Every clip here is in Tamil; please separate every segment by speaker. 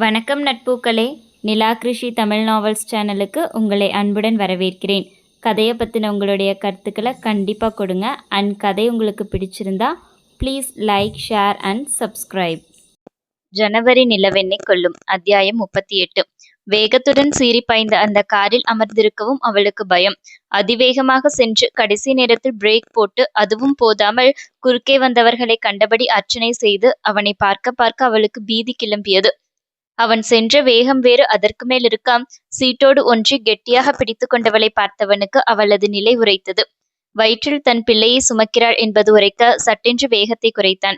Speaker 1: வணக்கம் நட்பூக்களே. நிலா கிருஷி தமிழ் நாவல்ஸ் சேனலுக்கு உங்களை அன்புடன் வரவேற்கிறேன். கதையை பற்றின உங்களுடைய கருத்துக்களை கண்டிப்பாக கொடுங்க. அண்ட் கதை உங்களுக்கு பிடிச்சிருந்தா please like, share and subscribe. ஜனவரி நிலவெண்ணை கொல்லும். அத்தியாயம் 38. வேகத்துடன் சீறி பாய்ந்த அந்த காரில் அமர்ந்திருக்கவும் அவளுக்கு பயம். அதிவேகமாக சென்று கடைசி நேரத்தில் பிரேக் போட்டு அதுவும் போதாமல் குறுக்கே வந்தவர்களை கண்டபடி அர்ச்சனை செய்து அவனை பார்க்க பார்க்க அவளுக்கு பீதி கிளம்பியது. அவன் சென்ற வேகம் வேறு அதற்கு மேல் இருக்காம். சீட்டோடு ஒன்றி கெட்டியாக பிடித்து கொண்டவளை பார்த்தவனுக்கு அவளது நிலை உரைத்தது. வயிற்றில் தன் பிள்ளையை சுமக்கிறாள் என்பது உரைக்க சட்டென்று வேகத்தை குறைத்தான்.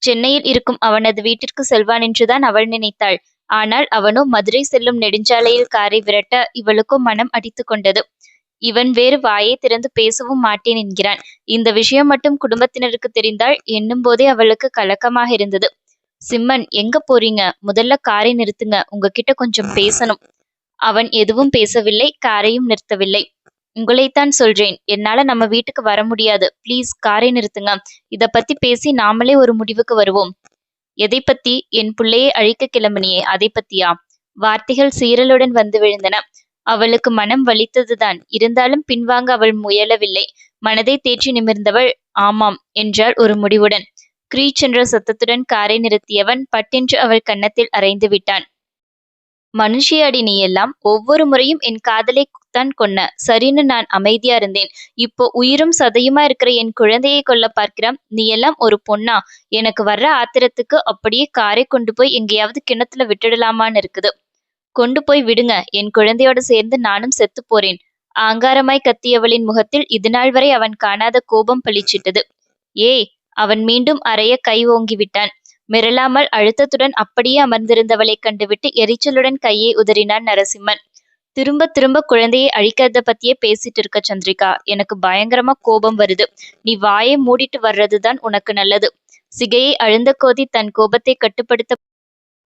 Speaker 1: சென்னையில் இருக்கும் அவனது வீட்டிற்கு செல்வான் என்றுதான் அவள் நினைத்தாள். ஆனால் அவனோ மதுரை செல்லும் நெடுஞ்சாலையில் காரை விரட்ட இவளுக்கோ மனம் அடித்து கொண்டது. இவன் வேறு வாயை திறந்து பேசவும் மாட்டேன் என்கிறான். இந்த விஷயம் மட்டும் குடும்பத்தினருக்கு தெரிந்தால் எண்ணும் போதே அவளுக்கு கலக்கமாக இருந்தது. சிம்மன், எங்க போறீங்க? முதல்ல காரை நிறுத்துங்க, உங்ககிட்ட கொஞ்சம் பேசணும். அவன் எதுவும் பேசவில்லை, காரையும் நிறுத்தவில்லை. உங்களைத்தான் சொல்றேன், என்னால நம்ம வீட்டுக்கு வர முடியாது. ப்ளீஸ் காரை நிறுத்துங்க. இத பத்தி பேசி நாமளே ஒரு முடிவுக்கு வருவோம். எதை பத்தி? என் பிள்ளையை அழிக்க கிளம்பினியே, அதை பத்தியா? வார்த்தைகள் சீரலுடன் வந்து விழுந்தன. அவளுக்கு மனம் வலித்ததுதான். இருந்தாலும் பின்வாங்க அவள் முயலவில்லை. மனதை தேற்றி நிமிர்ந்தவள் ஆமாம் என்றாள் ஒரு முடிவுடன். கிரீச் என்ற சத்தத்துடன் காரை நிறுத்தியவன் பட்டென்று அவள் கன்னத்தில் அறைந்து விட்டான். மனுஷியாடி நீ எல்லாம்! ஒவ்வொரு முறையும் என் காதலை தான் கொன்ன. சரின்னு நான் அமைதியா இருந்தேன். இப்போ உயிரும் சதையுமா இருக்கிற என் குழந்தையை கொல்ல பார்க்கிறான். நீ எல்லாம் ஒரு பொண்ணா? எனக்கு வர்ற ஆத்திரத்துக்கு அப்படியே காரை கொண்டு போய் எங்கேயாவது கிணத்துல விட்டுடலாமான்னு இருக்குது. கொண்டு போய் விடுங்க. என் குழந்தையோட சேர்ந்து நானும் செத்து போறேன். ஆங்காரமாய் கத்தியவளின் முகத்தில் இதுநாள் வரை அவன் காணாத கோபம் பளிச்சிட்டது. ஏய்! அவன் மீண்டும் அறைய கை ஓங்கிவிட்டான். மிரளாமல் அழுத்தத்துடன் அப்படியே அமர்ந்திருந்தவளை கண்டுவிட்டு எரிச்சலுடன் கையை உதறினான் நரசிம்மன். திரும்ப திரும்ப குழந்தையை அழிக்கிறத பத்தியே பேசிட்டு இருக்க சந்திரிகா. எனக்கு பயங்கரமா கோபம் வருது. நீ வாயை மூடிட்டு வர்றதுதான் உனக்கு நல்லது. சிகையை அழுந்த கோதி தன் கோபத்தை கட்டுப்படுத்த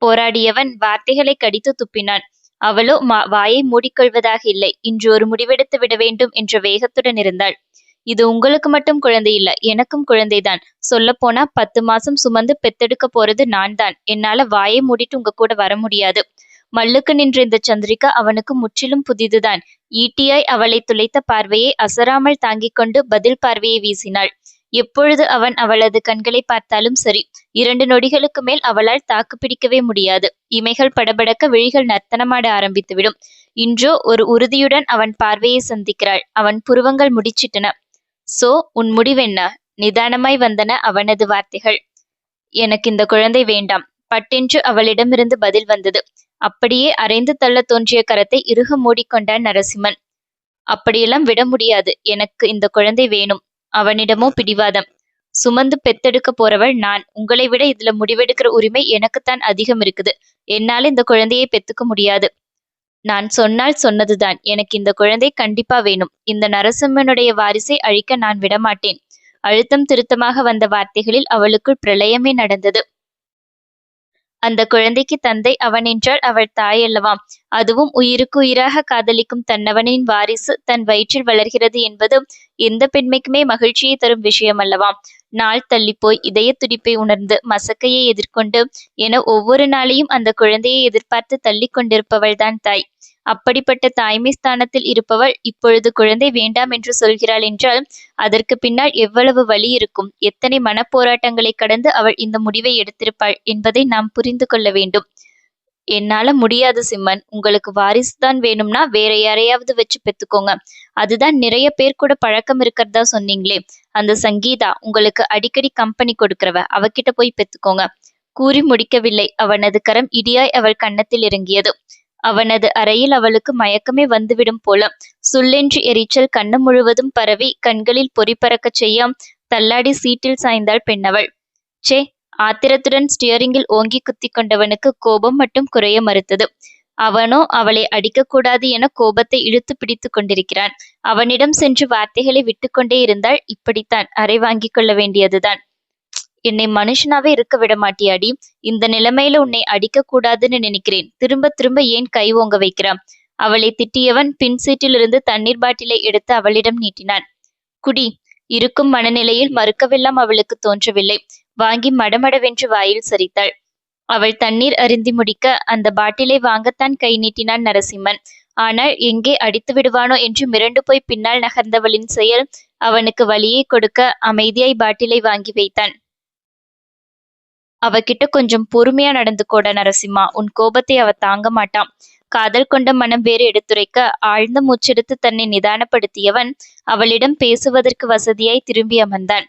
Speaker 1: போராடியவன் வார்த்தைகளை கடித்து துப்பினான். அவளோ வாயை மூடிக்கொள்வதாக இல்லை. இன்று ஒரு முடிவெடுத்து விட வேண்டும் என்ற வேகத்துடன் இருந்தாள். இது உங்களுக்கு மட்டும் குழந்தை இல்ல, எனக்கும் குழந்தைதான். சொல்லப்போனா 10 மாசம் சுமந்து பெத்தெடுக்க போறது நான் தான். என்னால வாயை மூடிட்டு உங்க கூட வர முடியாது. மல்லுக்கு நின்ற இந்த சந்திரிகா அவனுக்கு முற்றிலும் புதிதுதான். ஈட்டியாய் அவளை துளைத்த பார்வையை அசராமல் தாங்கிக் கொண்டு பதில் பார்வையை வீசினாள். எப்பொழுது அவன் அவளது கண்களை பார்த்தாலும் சரி, 2 நொடிகளுக்கு மேல் அவளால் தாக்கு பிடிக்கவே முடியாது. இமைகள் படபடக்க, விழிகள் நர்த்தனமாட ஆரம்பித்துவிடும். இன்றோ ஒரு உறுதியுடன் அவன் பார்வையை சந்திக்கிறாள். அவன் புருவங்கள் முடிச்சிட்டன. சோ, உன் முடிவென்ன? நிதானமாய் வந்தன அவனது வார்த்தைகள். எனக்கு இந்த குழந்தை வேண்டாம். பட்டென்று அவளிடமிருந்து பதில் வந்தது. அப்படியே அரைந்து தள்ள தோன்றிய கரத்தை இறுக மூடிக்கொண்டான் நரசிம்மன். அப்படியெல்லாம் விட முடியாது. எனக்கு இந்த குழந்தை வேணும். அவனிடமோ பிடிவாதம். சுமந்து பெத்தெடுக்க போறவள் நான். உங்களை விட இதுல முடிவெடுக்கிற உரிமை எனக்குத்தான் அதிகம் இருக்குது. என்னால இந்த குழந்தையை பெத்துக்க முடியாது. நான் சொன்னால் சொன்னதுதான். எனக்கு இந்த குழந்தை கண்டிப்பா வேணும். இந்த நரசிம்மனுடைய வாரிசை அழிக்க நான் விடமாட்டேன். அழுத்தம் திருத்தமாக வந்த வார்த்தைகளில் அவளுக்குள் பிரளயமே நடந்தது. அந்த குழந்தைக்கு தந்தை அவன் என்றால் அவள் தாய் அல்லவாம். அதுவும் உயிருக்கு உயிராக காதலிக்கும் தன்னவனின் வாரிசு தன் வயிற்றில் வளர்கிறது என்பது எந்த பெண்மைக்குமே மகிழ்ச்சியை தரும் விஷயம் அல்லவாம். நாள் தள்ளிப்போய் இதய துடிப்பை உணர்ந்து மசக்கையை எதிர்கொண்டு என ஒவ்வொரு நாளையும் அந்த குழந்தையை எதிர்பார்த்து தள்ளி கொண்டிருப்பவள்தான் தாய். அப்படிப்பட்ட தாய்மை ஸ்தானத்தில் இருப்பவள் இப்பொழுது குழந்தை வேண்டாம் என்று சொல்கிறாள் என்றால் அதற்கு பின்னால் எவ்வளவு வலி இருக்கும், எத்தனை மனப்போராட்டங்களை கடந்து அவள் இந்த முடிவை எடுத்திருப்பாள் என்பதை நாம் புரிந்து கொள்ள வேண்டும். என்னால முடியாது சிம்மன். உங்களுக்கு வாரிசு தான் வேணும்னா வேற யாரையாவது வச்சு பெத்துக்கோங்க. அதுதான் நிறைய பேர் கூட பழக்கம் இருக்கிறதா சொன்னீங்களே, அந்த சங்கீதா, உங்களுக்கு அடிக்கடி கம்பெனி கொடுக்கிறவ, அவகிட்ட போய் பெத்துக்கோங்க. கூறி முடிக்கவில்லை. அவனது கரம் இடியாய் அவள் கன்னத்தில் இறங்கியது. அவனது அறையில் அவளுக்கு மயக்கமே வந்துவிடும் போல. சுள்ளென்று எரிச்சல் கண்ணு முழுவதும் பரவி கண்களில் பொறி பறக்கச் செய்ய தள்ளாடி சீட்டில் சாய்ந்தாள் பெண்ணவள். சே! ஆத்திரத்துடன் ஸ்டியரிங்கில் ஓங்கி குத்தி கொண்டவனுக்கு கோபம் மட்டும் குறைய மறுத்தது. அவனோ அவளை அடிக்கக்கூடாது என கோபத்தை இழுத்து பிடித்து கொண்டிருக்கிறான். அவனிடம் சென்று வார்த்தைகளை விட்டுக்கொண்டே இருந்தால் இப்படித்தான் அறை வாங்கி கொள்ள வேண்டியதுதான். என்னை மனுஷனாவே இருக்க விட மாட்டியாடி? இந்த நிலைமையில உன்னை அடிக்க கூடாதுன்னு நினைக்கிறேன். திரும்ப திரும்ப ஏன் கை ஓங்க வைக்கிறான்? அவளை திட்டியவன் பின் சீட்டிலிருந்து தண்ணீர் பாட்டிலை எடுத்து அவளிடம் நீட்டினான். குடி. இருக்கும் மனநிலையில் மறுக்கவெல்லாம் அவளுக்கு தோன்றவில்லை. வாங்கி மடமடவென்று வாயில் சரித்தாள். அவள் தண்ணீர் அருந்தி முடிக்க அந்த பாட்டிலை வாங்கத்தான் கை நீட்டினான் நரசிம்மன். ஆனால் எங்கே அடித்து விடுவானோ என்று மிரண்டு போய் பின்னால் நகர்ந்தவளின் செயல் அவனுக்கு வலியை கொடுக்க அமைதியாய் பாட்டிலை வாங்கி வைத்தான். அவகிட்ட கொஞ்சம் பொறுமையா நடந்துக்கோட நரசிம்மா, உன் கோபத்தை அவ தாங்க மாட்டான். காதல் கொண்ட மனம் வேறு எடுத்துரைக்க ஆழ்ந்த மூச்செடுத்து தன்னை நிதானப்படுத்தியவன் அவளிடம் பேசுவதற்கு வசதியாய் திரும்பி அமர்ந்தான்.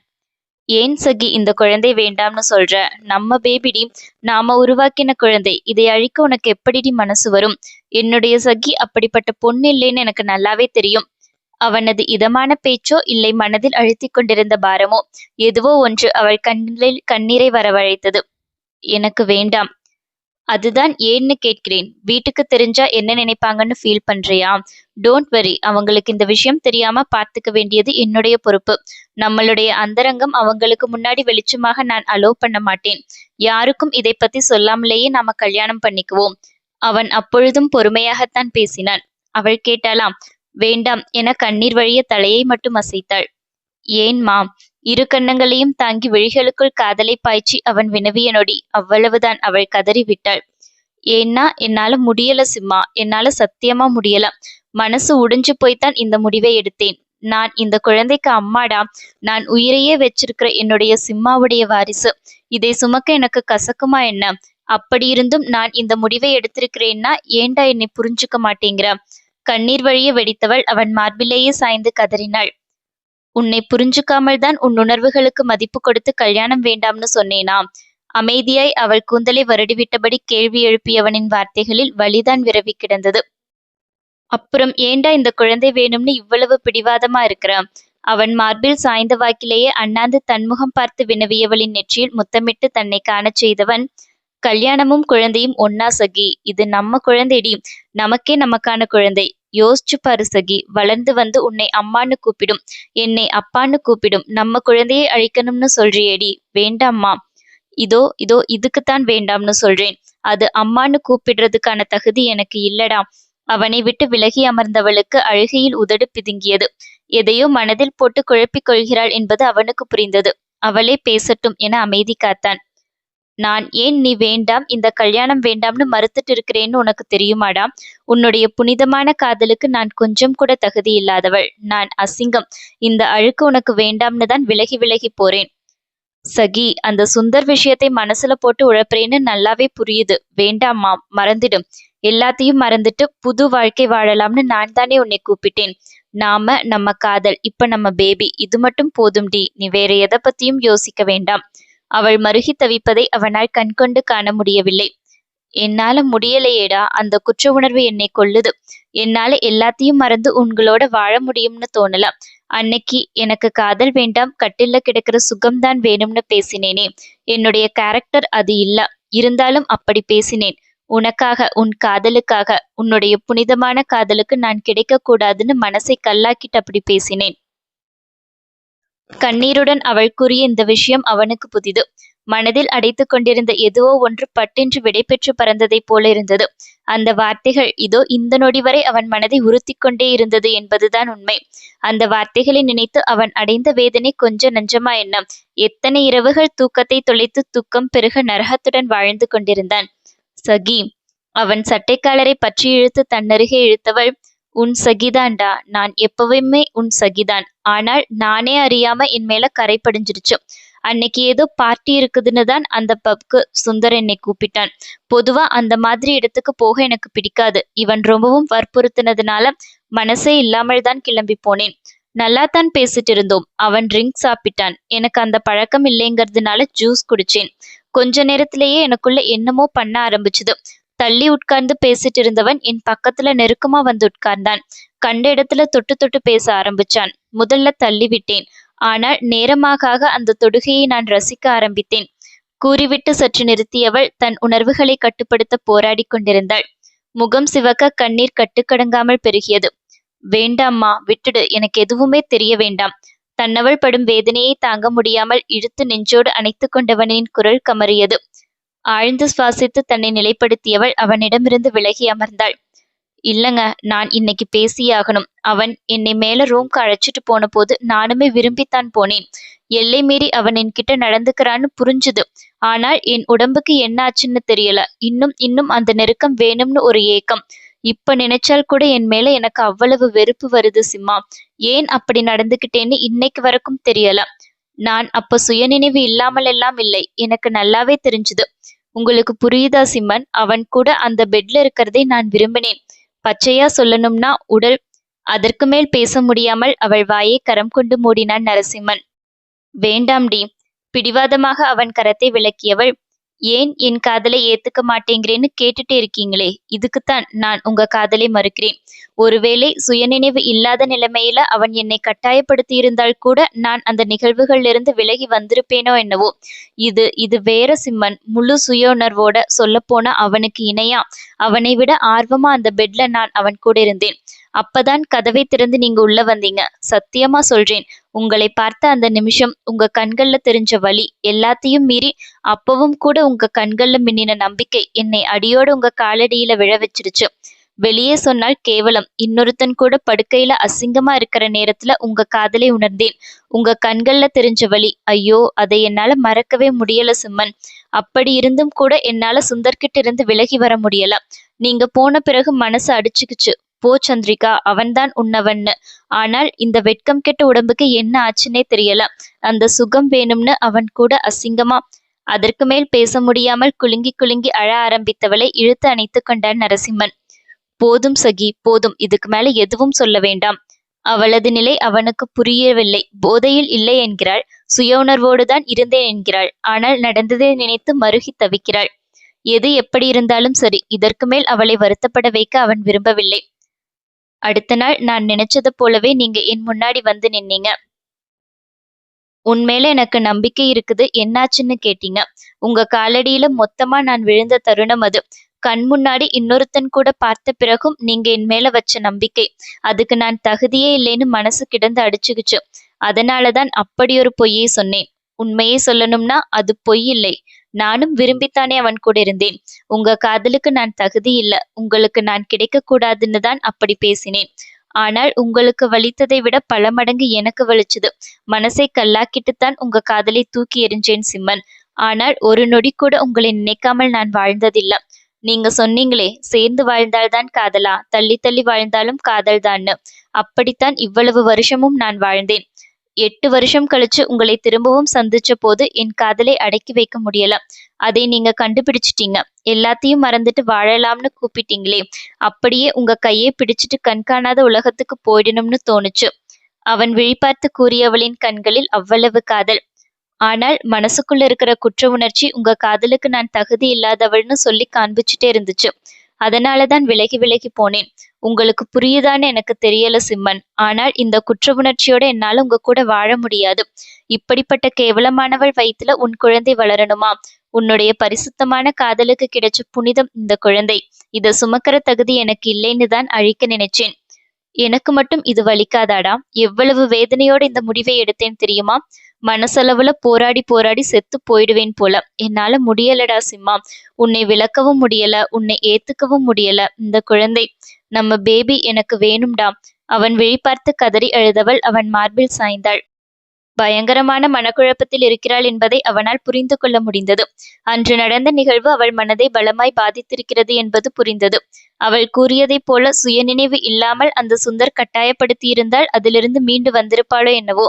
Speaker 1: ஏன் சகி இந்த குழந்தை வேண்டாம்னு சொல்ற? நம்ம பேபிடி, நாம உருவாக்கின குழந்தை. இதை அழிக்க உனக்கு எப்படிடி மனசு வரும்? என்னுடைய சகி அப்படிப்பட்ட பொண்ணு இல்லைன்னு எனக்கு நல்லாவே தெரியும். அவனது இதமான பேச்சோ இல்லை மனதில் அழுத்திக் கொண்டிருந்த பாரமோ எதுவோ ஒன்று அவள் கண்களில் கண்ணீரை வரவழைத்தது. எனக்கு வேண்டாம். அதுதான் ஏன்னு கேட்கிறேன். வீட்டுக்கு தெரிஞ்சா என்ன நினைப்பாங்கன்னு ஃபீல் பண்றியா? டோன்ட் வரி, அவங்களுக்கு இந்த விஷயம் தெரியாம பார்த்துக்க வேண்டியது என்னுடைய பொறுப்பு. நம்மளுடைய அந்தரங்கம் அவங்களுக்கு முன்னாடி வெளிச்சமாக நான் அலோவ் பண்ண மாட்டேன். யாருக்கும் இதை பத்தி சொல்லாமலேயே நாம கல்யாணம் பண்ணிக்குவோம். அவன் அப்பொழுதும் பொறுமையாகத்தான் பேசினான். அவள் கேட்டாலாம். வேண்டாம் என கண்ணீர் வழிய தலையை மட்டும் அசைத்தாள். ஏன்மா? இரு கன்னங்களையும் தாங்கி விழிகளுக்குள் காதலை பாய்ச்சி அவன் வினவிய நொடி அவ்வளவுதான் அவள் கதறிவிட்டாள். ஏன்னா என்னால முடியல சிம்மா, என்னால சத்தியமா முடியல. மனசு உடைஞ்சு போய்த்தான் இந்த முடிவை எடுத்தேன். நான் இந்த குழந்தைக்கு அம்மாடா. நான் உயிரையே வச்சிருக்கிற என்னுடைய சிம்மாவுடைய வாரிசு. இதை சுமக்க எனக்கு கசக்குமா என்ன? அப்படி இருந்தும் நான் இந்த முடிவை எடுத்திருக்கிறேன்னா ஏண்டா என்னை புரிஞ்சுக்க மாட்டேங்கிற? கண்ணீர் வழிய வெடித்தவள் அவன் மார்பிலேயே சாய்ந்து கதறினாள். உன்னை புரிஞ்சுக்காமல் தான் உன் உணர்வுகளுக்கு மதிப்பு கொடுத்து கல்யாணம் வேண்டாம்னு சொன்னேனா? அமைதியாய் அவள் கூந்தலை வருடிவிட்டபடி கேள்வி எழுப்பியவனின் வார்த்தைகளில் வலிதான் விரவி கிடந்தது. அப்புறம் ஏண்டா இந்த குழந்தை வேணும்னு இவ்வளவு பிடிவாதமா இருக்கிற? அவன் மார்பில் சாய்ந்த வாக்கிலேயே அண்ணாந்து தன்முகம் பார்த்து வினவியவளின் நெற்றியில் முத்தமிட்டு தன்னை காணச் செய்தவன், கல்யாணமும் குழந்தையும் ஒன்னா சகி? இது நம்ம குழந்தைடி, நமக்கே நமக்கான குழந்தை. யோசிச்சு பாரு சகி, வளர்ந்து வந்து உன்னை அம்மான்னு கூப்பிடும், என்னை அப்பான்னு கூப்பிடும். நம்ம குழந்தையை அழிக்கணும்னு சொல்றியேடி. வேண்டாம்மா. இதோ இதோ இதுக்குத்தான் வேண்டாம்னு சொல்றேன். அது அம்மான்னு கூப்பிடுறதுக்கான தகுதி எனக்கு இல்லடா. அவனை விட்டு விலகி அமர்ந்தவளுக்கு அழுகையில் உதடு பிதுங்கியது. எதையோ மனதில் போட்டு குழப்பிக் கொள்கிறாள் என்பது அவனுக்கு புரிந்தது. அவளே பேசட்டும் என அமைதி காத்தான். நான் ஏன் நீ வேண்டாம், இந்த கல்யாணம் வேண்டாம்னு மறுத்துட்டு இருக்கிறேன்னு உனக்கு தெரியுமாடா? உன்னுடைய புனிதமான காதலுக்கு நான் கொஞ்சம் கூட தகுதி இல்லாதவள். நான் அசிங்கம். இந்த அழுக்கு உனக்கு வேண்டாம்னு தான் விலகி விலகி போறேன். சகி, அந்த சுந்தர் விஷயத்தை மனசுல போட்டு உழப்புறேன்னு நல்லாவே புரியுது. வேண்டாம்மா, மறந்துடும். எல்லாத்தையும் மறந்துட்டு புது வாழ்க்கை வாழலாம்னு நான் தானே உன்னை கூப்பிட்டேன். நாம, நம்ம காதல், இப்ப நம்ம பேபி, இது மட்டும் போதும்டி. நீ வேற எதை பத்தியும் யோசிக்க வேண்டாம். அவள் மருகி தவிப்பதை அவனால் கண்கொண்டு காண முடியவில்லை. என்னால முடியலையேடா. அந்த குற்ற உணர்வு என்னை கொல்லுது. என்னால எல்லாத்தையும் மறந்து உங்களோட வாழ முடியும்னு தோணல. அன்னைக்கு எனக்கு காதல் வேண்டாம், கட்டில்ல கிடக்கிற சுகம்தான் வேணும்னு பேசினேனே. என்னுடைய கேரக்டர் அது இல்ல. இருந்தாலும் அப்படி பேசினேன். உனக்காக, உன் காதலுக்காக. உன்னுடைய புனிதமான காதலுக்கு நான் கிடைக்க கூடாதுன்னு மனசை கல்லாக்கிட்டு அப்படி பேசினேன். கண்ணீருடன் அவள் கூறிய இந்த விஷயம் அவனுக்கு புதிது. மனதில் அடைத்து கொண்டிருந்த எதுவோ ஒன்று பட்டென்று விடைபெற்று பறந்ததைப் போல இருந்தது. அந்த வார்த்தைகள் இதோ இந்த நொடி வரை அவன் மனதை உறுத்தி கொண்டே இருந்தது என்பதுதான் உண்மை. அந்த வார்த்தைகளை நினைத்து அவன் அடைந்த வேதனை கொஞ்ச நஞ்சமா என்ன? எத்தனை இரவுகள் தூக்கத்தை தொலைத்து துக்கம் பெருக நரகத்துடன் வாழ்ந்து கொண்டிருந்தான். சகி. அவன் சட்டைக்காலரை பற்றி இழுத்து தன்னருகே இழுத்தவள், உன் சகிதான்டா. நான் எப்பவுமே உன் சகிதான். ஆனால் நானே அறியாம என் மேல கரை படிஞ்சிருச்சு. அன்னைக்கு ஏதோ பார்ட்டி இருக்குதுன்னு தான் அந்த பப்க்கு சுந்தர் என்னை கூப்பிட்டான். பொதுவா அந்த மாதிரி இடத்துக்கு போக எனக்கு பிடிக்காது. இவன் ரொம்பவும் வற்புறுத்தினதுனால மனசே இல்லாமல் தான் கிளம்பி போனேன். நல்லாத்தான் பேசிட்டு இருந்தோம். அவன் ட்ரிங்க் சாப்பிட்டான். எனக்கு அந்த பழக்கம் இல்லைங்கிறதுனால ஜூஸ் குடிச்சேன். கொஞ்ச நேரத்திலேயே எனக்குள்ள என்னமோ பண்ண ஆரம்பிச்சுது. தள்ளி உட்கார்ந்து பேசிட்டு இருந்தவன் என் பக்கத்துல நெருக்கமா வந்து உட்கார்ந்தான். கண்ட இடத்துல தொட்டு தொட்டு பேச ஆரம்பிச்சான். முதல்ல தள்ளி விட்டேன். ஆனால் நேரமாக அந்த தொடுகையை நான் ரசிக்க ஆரம்பித்தேன். கூறிவிட்டு சற்று நிறுத்தியவள் தன் உணர்வுகளை கட்டுப்படுத்த போராடி கொண்டிருந்தாள். முகம் சிவக்க கண்ணீர் கட்டுக்கடங்காமல் பெருகியது. வேண்டாம்மா, விட்டுடு. எனக்கு எதுவுமே தெரிய வேண்டாம். தன்னவள் படும் வேதனையை தாங்க முடியாமல் இழுத்து நெஞ்சோடு அணைத்து கொண்டவனின் குரல் கமறியது. ஆழ்ந்து சுவாசித்து தன்னை நிலைப்படுத்தியவள் அவனிடமிருந்து விலகி அமர்ந்தாள். இல்லங்க, நான் இன்னைக்கு பேசியே ஆகணும். அவன் என்னை மேல ரூம்க்கு அழைச்சிட்டு போன போது நானுமே விரும்பித்தான் போனேன். எல்லை மீறி அவன் என்கிட்ட நடந்துக்கிறான்னு புரிஞ்சுது. ஆனால் என் உடம்புக்கு என்ன ஆச்சுன்னு தெரியல. இன்னும் இன்னும் அந்த நெருக்கம் வேணும்னு ஒரு ஏக்கம். இப்ப நினைச்சால் கூட என் மேல எனக்கு அவ்வளவு வெறுப்பு வருது சிம்மா. ஏன் அப்படி நடந்துக்கிட்டேன்னு இன்னைக்கு வரைக்கும் தெரியல. நான் அப்ப சுயநினைவு இல்லாமல் எல்லாம் இல்லை. எனக்கு நல்லாவே தெரிஞ்சுது. உங்களுக்கு புரியுதா சிம்மன்? அவன் கூட அந்த பெட்ல இருக்கிறதை நான் விரும்பினேன். பச்சையா சொல்லணும்னா உடல். அதற்கு மேல் பேச முடியாமல் அவள் வாயை கரம் கொண்டு மூடினான் நரசிம்மன். வேண்டாம்டி. பிடிவாதமாக அவன் கரத்தை விலக்கியவள், ஏன் என் காதலை ஏத்துக்க மாட்டேங்கிறேன்னு கேட்டுட்டே இருக்கீங்களே, இதுக்குத்தான் நான் உங்க காதலை மறுக்கிறேன். ஒருவேளை சுயநினைவு இல்லாத நிலைமையில அவன் என்னை கட்டாயப்படுத்தி இருந்தால் கூட நான் அந்த நிகழ்வுகள்ல இருந்து விலகி வந்திருப்பேனோ என்னவோ. இது இது வேற சிம்மன். முழு சுய உணர்வோட சொல்லப்போனா அவனுக்கு இணையா, அவனை விட ஆர்வமா அந்த பெட்ல நான் அவன் கூட இருந்தேன். அப்பதான் கதவை திறந்து நீங்க உள்ள வந்தீங்க. சத்தியமா சொல்றேன், உங்களை பார்த்த அந்த நிமிஷம் உங்க கண்கள்ல தெரிஞ்ச வலி எல்லாத்தையும் மீறி அப்பவும் கூட உங்க கண்கள்ல மின்னின நம்பிக்கை என்னை அடியோட உங்க காலடியில விழ வச்சிருச்சு. வெளியே சொன்னால் கேவலம். இன்னொருத்தன் கூட படுக்கையில அசிங்கமா இருக்கிற நேரத்துல உங்க காதலை உணர்ந்தேன். உங்க கண்கள்ல தெரிஞ்ச வலி, ஐயோ அதை என்னால மறக்கவே முடியல சிம்மன். அப்படி இருந்தும் கூட என்னால சுந்தர்கிட்ட இருந்து விலகி வர முடியல. நீங்க போன பிறகு மனசு அடிச்சுக்குச்சு. போ சந்திரிகா, அவன்தான் உன்னவன்னு. ஆனால் இந்த வெட்கம் கெட்ட உடம்புக்கு என்ன ஆச்சுன்னே தெரியல. அந்த சுகம் வேணும்னு அவன் கூட அசிங்கமா. அதற்கு மேல் பேச முடியாமல் குலுங்கி குலுங்கி அழ ஆரம்பித்தவளை இழுத்து அணைத்து கொண்டான் நரசிம்மன். போதும் சகி, போதும். இதுக்கு மேல எதுவும் சொல்ல வேண்டாம். அவளது நிலை அவனுக்கு புரியவில்லை. போதையில் இல்லை என்கிறாள், சுய உணர்வோடுதான் இருந்தேன் என்கிறாள். ஆனால் நடந்ததை நினைத்து மருகி தவிக்கிறாள். எது எப்படி இருந்தாலும் சரி, இதற்கு மேல் அவளை வருத்தப்பட வைக்க அவன் விரும்பவில்லை. அடுத்த நாள் நான் நினைச்சது போலவே நீங்க என் முன்னாடி வந்து நின்னீங்க. உன்மேல எனக்கு நம்பிக்கை இருக்குது, என்னாச்சுன்னு கேட்டீங்க. உங்க காலடியில மொத்தமா நான் விழுந்த தருணம் அது. கண் முன்னாடி இன்னொருத்தன் கூட பார்த்த பிறகும் நீங்க என் மேல வச்ச நம்பிக்கை, அதுக்கு நான் தகுதியே இல்லைன்னு மனசு கிடந்து அடிச்சுக்குச்சு. அதனாலதான் அப்படி ஒரு பொய்யை சொன்னேன். உண்மையை சொல்லணும்னா அது பொய் இல்லை. நானும் விரும்பித்தானே அவன் கூட இருந்தேன். உங்க காதலுக்கு நான் தகுதி இல்ல, உங்களுக்கு நான் கிடைக்க கூடாதுன்னு தான் அப்படி பேசினேன். ஆனால் உங்களுக்கு வலித்ததை விட பல மடங்கு எனக்கு வலிச்சது. மனசை கல்லாக்கிட்டுத்தான் உங்க காதலை தூக்கி எறிஞ்சேன் சிம்மன். ஆனால் ஒரு நொடி கூட உங்களை நினைக்காமல் நான் வாழ்ந்ததில்ல. நீங்க சொன்னீங்களே, சேர்ந்து வாழ்ந்தால்தான் காதலா, தள்ளி தள்ளி வாழ்ந்தாலும் காதல் தான்னு. அப்படித்தான் இவ்வளவு வருஷமும் நான் வாழ்ந்தேன். 8 வருஷம் கழிச்சு உங்களை திரும்பவும் சந்திச்ச போது என் காதலை அடக்கி வைக்க முடியல. அதை நீங்க கண்டுபிடிச்சிட்டீங்க. எல்லாத்தையும் மறந்துட்டு வாழலாம்னு கூப்பிட்டீங்களே, அப்படியே உங்க கையை பிடிச்சிட்டு கண்காணாத உலகத்துக்கு போயிடணும்னு தோணுச்சு. அவன் விழிபார்த்து கூறியவளின் கண்களில் அவ்வளவு காதல். ஆனால் மனசுக்குள்ள இருக்கிற குற்ற உணர்ச்சி உங்க காதலுக்கு நான் தகுதி இல்லாதவள்னு சொல்லி காண்பிச்சுட்டே இருந்துச்சு. அதனாலதான் விலகி விலகி போனேன். உங்களுக்கு புரியுதான்னு எனக்கு தெரியல சிம்மன். ஆனால் இந்த குற்ற உணர்ச்சியோட என்னால உங்க கூட வாழ முடியாது. இப்படிப்பட்ட கேவலமானவள் வயித்துல உன் குழந்தை வளரணுமா? உன்னுடைய பரிசுத்தமான காதலுக்கு கிடைச்ச புனிதம் இந்த குழந்தை. இத சுமக்கிற தகுதி எனக்கு இல்லைன்னு தான் அழிக்க நினைச்சேன். எனக்கு மட்டும் இது வலிக்காதாடா? எவ்வளவு வேதனையோட இந்த முடிவை எடுத்தேன் தெரியுமா? மனசளவுல போராடி போராடி செத்து போயிடுவேன் போல. என்னால முடியலடா சிம்மா. உன்னை விளக்கவும் முடியல, உன்னை ஏத்துக்கவும் முடியல. இந்த குழந்தை, நம்ம பேபி எனக்கு வேணும்டா. அவன் விழிபார்த்து கதறி அழுதவள் அவன் மார்பில் சாய்ந்தாள். பயங்கரமான மனக்குழப்பத்தில் இருக்கிறாள் என்பதை அவனால் புரிந்து கொள்ள முடிந்தது. அன்று நடந்த நிகழ்வு அவள் மனதை பலமாய் பாதித்திருக்கிறது என்பது புரிந்தது. அவள் கூறியதைப் போல சுயநினைவு இல்லாமல் அந்த சுந்தர் கட்டாயப்படுத்தியிருந்தால் அதிலிருந்து மீண்டு வந்திருப்பாளோ என்னவோ.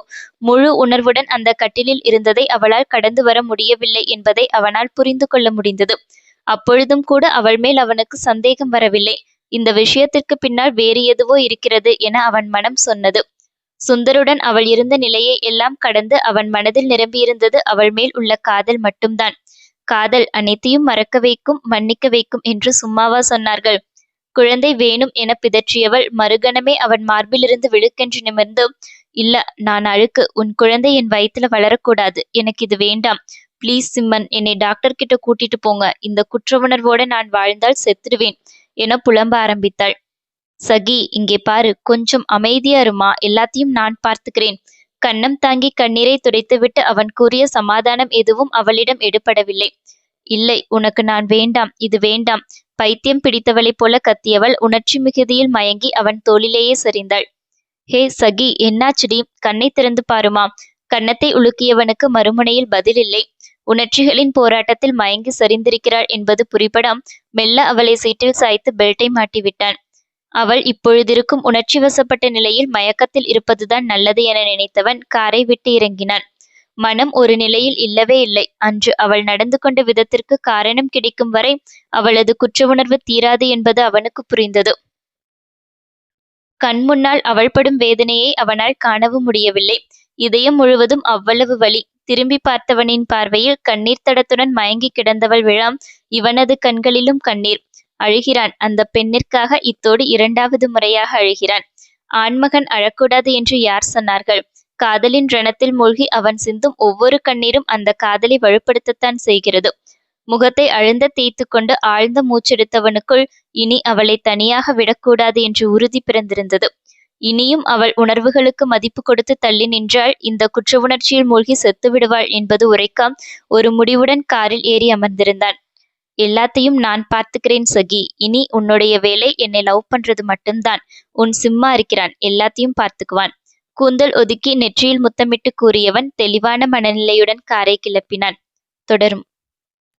Speaker 1: முழு உணர்வுடன் அந்த கட்டிலில் இருந்ததை அவளால் கடந்து வர முடியவில்லை என்பதை அவனால் புரிந்து கொள்ள முடிந்தது. அப்பொழுதும் கூட அவள் மேல் அவனுக்கு சந்தேகம் வரவில்லை. இந்த விஷயத்திற்கு பின்னால் வேறு எதுவோ இருக்கிறது என அவன் மனம் சொன்னது. சுந்தருடன் அவள் இருந்த நிலையை எல்லாம் கடந்து அவன் மனதில் நிரம்பியிருந்தது அவள் மேல் உள்ள காதல் மட்டும்தான். காதல் அனைத்தையும் மறக்க வைக்கும், மன்னிக்க வைக்கும் என்று சும்மாவா சொன்னார்கள்? குழந்தை வேணும் என பிதற்றியவள் மறுகணமே அவன் மார்பிலிருந்து விழுக்கென்று நிமிர்ந்து, இல்ல, நான் அழுக்கு. உன் குழந்தை என் வயித்துல வளரக்கூடாது. எனக்கு இது வேண்டாம். ப்ளீஸ் சிம்மன், என்னை டாக்டர் கிட்ட கூட்டிட்டு போங்க. இந்த குற்ற உணர்வோட நான் வாழ்ந்தால் செத்துடுவேன் என புலம்ப ஆரம்பித்தாள். சகி, இங்கே பாரு, கொஞ்சம் அமைதியா இருமா. எல்லாத்தையும் நான் பார்த்துக்கிறேன். கன்னம் தாங்கி கண்ணீரை துடைத்துவிட்டு அவன் கூறிய சமாதானம் எதுவும் அவளிடம் எடுபடவில்லை. இல்லை, உனக்கு நான் வேண்டாம், இது வேண்டாம். பைத்தியம் பிடித்தவளைப் போல கத்தியவள் உணர்ச்சி மிகுதியில் மயங்கி அவன் தோளிலேயே சரிந்தாள். ஹே சகி, என்னாச்சுடி? கண்ணை திறந்து பாருமா. கன்னத்தை உலுக்கியவனுக்கு மறுமுனையில் பதில் இல்லை. உணர்ச்சிகளின் போராட்டத்தில் மயங்கி சரிந்திருக்கிறாள் என்பது புரிபடாம் மெல்ல அவளை சீட்டில் சாய்த்து பெல்ட்டை மாட்டிவிட்டான். அவள் இப்பொழுதிருக்கும் உணர்ச்சி வசப்பட்ட நிலையில் மயக்கத்தில் இருப்பதுதான் நல்லது என நினைத்தவன் காரை விட்டு இறங்கினான். மனம் ஒரு நிலையில் இல்லவே இல்லை. அன்று அவள் நடந்து கொண்ட விதத்திற்கு காரணம் கிடைக்கும் வரை அவளது குற்ற உணர்வு தீராது என்பது அவனுக்கு புரிந்தது. கண் முன்னால் அவள் படும் வேதனையை அவனால் காணவும் முடியவில்லை. இதயம் முழுவதும் அவ்வளவு வலி. திரும்பி பார்த்தவனின் பார்வையில் கண்ணீர் தடத்துடன் மயங்கி கிடந்தவள் விழாம். இவனது கண்களிலும் கண்ணீர். அழுகிறான். அந்த பெண்ணிற்காக இத்தோடு 2வது முறையாக அழுகிறான். ஆண்மகன் அழக்கூடாது என்று யார் சொன்னார்கள்? காதலின் ரணத்தில் மூழ்கி அவன் சிந்தும் ஒவ்வொரு கண்ணீரும் அந்த காதலை வலுப்படுத்தத்தான் செய்கிறது. முகத்தை அழுந்த தேய்த்து கொண்டு ஆழ்ந்த மூச்செடுத்தவனுக்குள் இனி அவளை தனியாக விடக்கூடாது என்று உறுதி பிறந்திருந்தது. இனியும் அவள் உணர்வுகளுக்கு மதிப்பு கொடுத்து தள்ளி நின்றால் இந்த குற்ற உணர்ச்சியில் மூழ்கி செத்து விடுவாள் என்பது உரைக்காம் ஒரு முடிவுடன் காரில் ஏறி அமர்ந்திருந்தான். எல்லாத்தையும் நான் பார்த்துக்கிறேன் சகி. இனி உன்னுடைய வேலை என்னை லவ் பண்றது மட்டும்தான். உன் சிம்மா இருக்கிறான், எல்லாத்தையும் பார்த்துக்குவான். கூந்தல் ஒதுக்கி நெற்றியில் முத்தமிட்டு கூறியவன் தெளிவான மனநிலையுடன் காரை கிளப்பினான். தொடரும்.